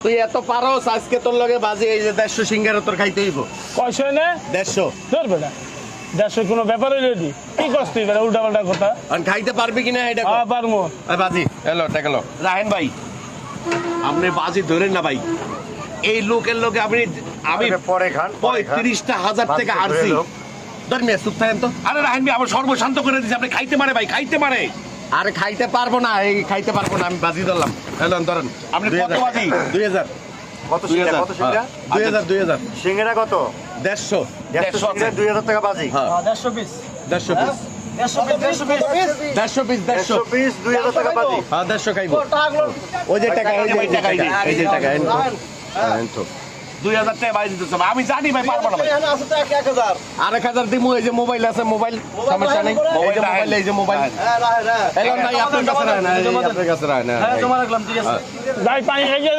তুই এত পারোস আজকে তোর লগে বাজে এই যে 150 সিঙ্গারা তোর খাইতে হইব। কয়শো এনে 150 ধর বেটা 150 কোনো ব্যাপার হইল কি কি করছ তুই বেটা উল্টা পাল্টা কথা আর খাইতে পারবি কিনা এটা কর। পারবো এই বাজি এলো টাকালো রাহেন ভাই আপনি বাজি ধরেন না ভাই এই লোকের লোকে আমি পরে খান 35,000 টাকা হারছি ধর মিয়া চুপ থাকেন তো। আরে রাহেন ভাই আমার সর্বশান্ত করে দিছে আপনি খাইতে পারে ভাই খাইতে পারে। আরে খাইতে পারবো না এই খাইতে পারবো না আমি বাজি ধরলাম। এলো ধরেন আপনি কত বাজি 2000 কত সিঙ্গা কত সিঙ্গা 2000 সিঙ্গারা কত 150 150 2000 টাকা বাজি হ্যাঁ 150 পিস 150 পিস 150 পিস 100 পিস 2000 টাকা বাজি হ্যাঁ 150 খাইবো ওই যে টাকা এই যে টাকা এন তো 2000 টাকা বাজি দিতেছ আমি জানি ভাই পারবো না ভাই 1000 দিমু এই যে মোবাইল আছে মোবাইল সমস্যা নেই এই যে মোবাইল এই যে মোবাইল এলো নাই আপনার কাছে না আপনার কাছে না যাই পানি খাই যাই